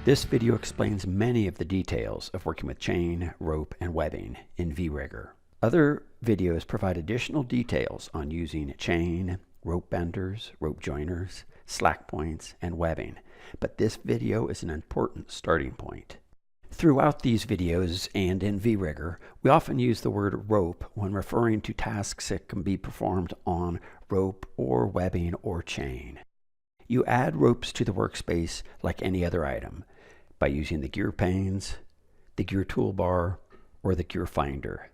This video explains many of the details of working with chain, rope, and webbing in vRigger. Other videos provide additional details on using chain, rope benders, rope joiners, slack points, and webbing, but this video is an important starting point. Throughout these videos and in vRigger, we often use the word rope when referring to tasks that can be performed on rope or webbing or chain. You add ropes to the workspace like any other item by using the gear panes, the gear toolbar, or the gear finder.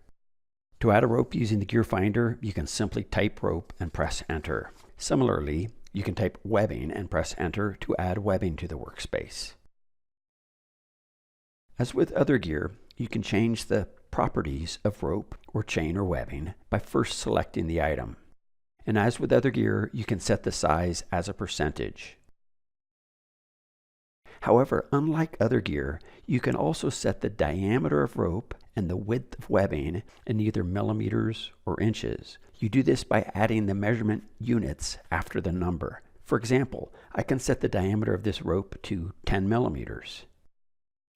To add a rope using the gear finder, you can simply type rope and press enter. Similarly, you can type webbing and press enter to add webbing to the workspace. As with other gear, you can change the properties of rope or chain or webbing by first selecting the item. And as with other gear, you can set the size as a percentage. However, unlike other gear, you can also set the diameter of rope and the width of webbing in either millimeters or inches. You do this by adding the measurement units after the number. For example, I can set the diameter of this rope to 10 millimeters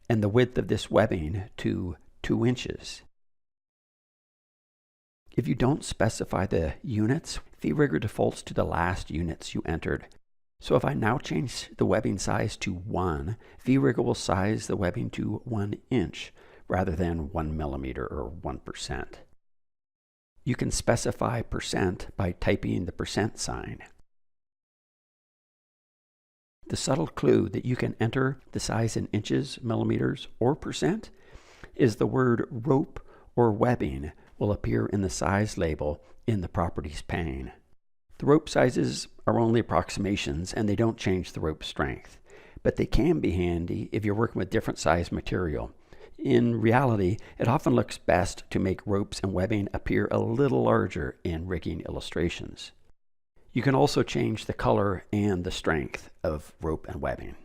and the width of this webbing to 2 inches. If you don't specify the units, vRigger defaults to the last units you entered. So if I now change the webbing size to 1, vRigger will size the webbing to 1 inch rather than 1 millimeter or 1%. You can specify percent by typing the percent sign. The subtle clue that you can enter the size in inches, millimeters, or percent is the word rope or webbing will appear in the size label in the Properties pane. The rope sizes are only approximations and they don't change the rope strength, but they can be handy if you're working with different size material. In reality, it often looks best to make ropes and webbing appear a little larger in rigging illustrations. You can also change the color and the strength of rope and webbing.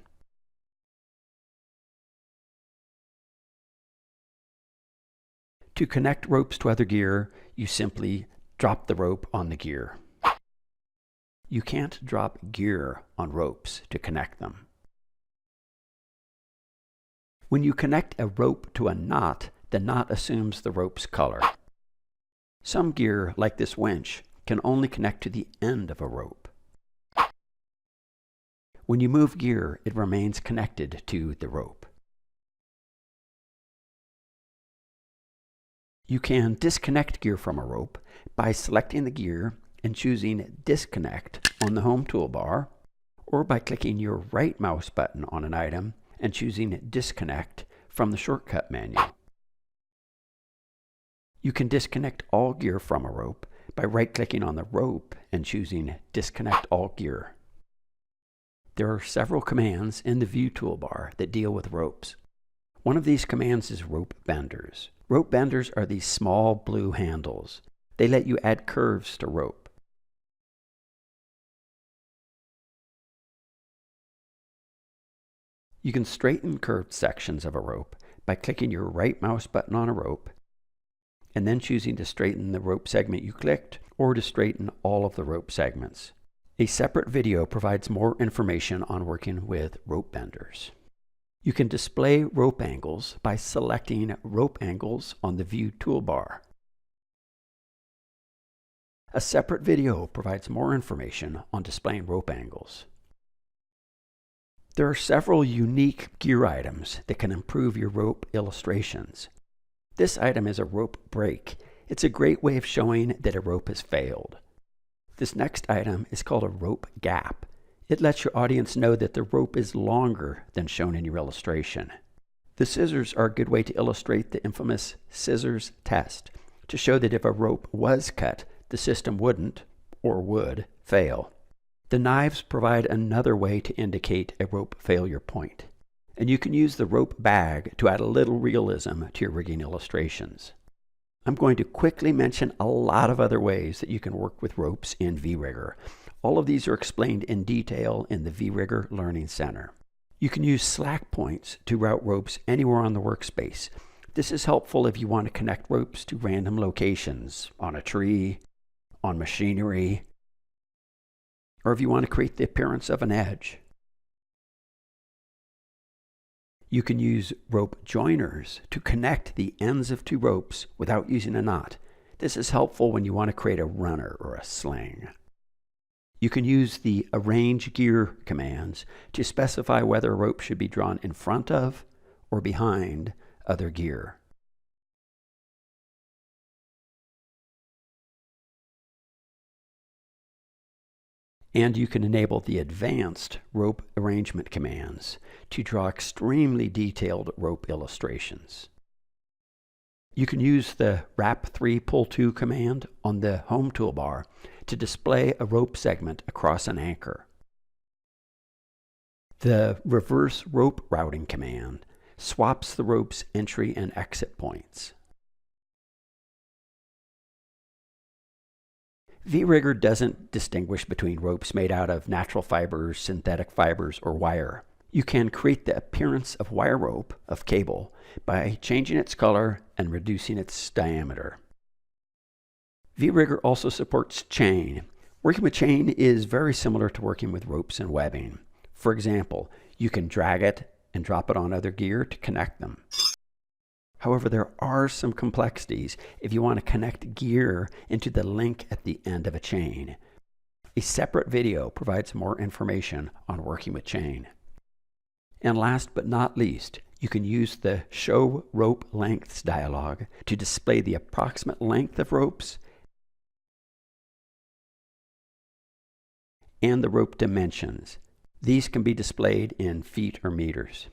To connect ropes to other gear, you simply drop the rope on the gear. You can't drop gear on ropes to connect them. When you connect a rope to a knot, the knot assumes the rope's color. Some gear, like this winch, can only connect to the end of a rope. When you move gear, it remains connected to the rope. You can disconnect gear from a rope by selecting the gear and choosing Disconnect on the Home toolbar, or by clicking your right mouse button on an item and choosing Disconnect from the shortcut menu. You can disconnect all gear from a rope by right-clicking on the rope and choosing Disconnect All Gear. There are several commands in the View toolbar that deal with ropes. One of these commands is rope benders. Rope benders are these small blue handles. They let you add curves to rope. You can straighten curved sections of a rope by clicking your right mouse button on a rope and then choosing to straighten the rope segment you clicked or to straighten all of the rope segments. A separate video provides more information on working with rope benders. You can display rope angles by selecting Rope Angles on the View toolbar. A separate video provides more information on displaying rope angles. There are several unique gear items that can improve your rope illustrations. This item is a rope break. It's a great way of showing that a rope has failed. This next item is called a rope gap. It lets your audience know that the rope is longer than shown in your illustration. The scissors are a good way to illustrate the infamous scissors test to show that if a rope was cut, the system wouldn't, or would, fail. The knives provide another way to indicate a rope failure point. And you can use the rope bag to add a little realism to your rigging illustrations. I'm going to quickly mention a lot of other ways that you can work with ropes in vRigger. All of these are explained in detail in the vRigger Learning Center. You can use slack points to route ropes anywhere on the workspace. This is helpful if you want to connect ropes to random locations, on a tree, on machinery, or if you want to create the appearance of an edge. You can use rope joiners to connect the ends of two ropes without using a knot. This is helpful when you want to create a runner or a sling. You can use the arrange gear commands to specify whether a rope should be drawn in front of or behind other gear. And you can enable the advanced rope arrangement commands to draw extremely detailed rope illustrations. You can use the Wrap 3 Pull 2 command on the Home toolbar to display a rope segment across an anchor. The Reverse Rope Routing command swaps the rope's entry and exit points. vRigger doesn't distinguish between ropes made out of natural fibers, synthetic fibers, or wire. You can create the appearance of wire rope, of cable, by changing its color and reducing its diameter. vRigger also supports chain. Working with chain is very similar to working with ropes and webbing. For example, you can drag it and drop it on other gear to connect them. However, there are some complexities if you want to connect gear into the link at the end of a chain. A separate video provides more information on working with chain. And last but not least, you can use the Show Rope Lengths dialog to display the approximate length of ropes and the rope dimensions. These can be displayed in feet or meters.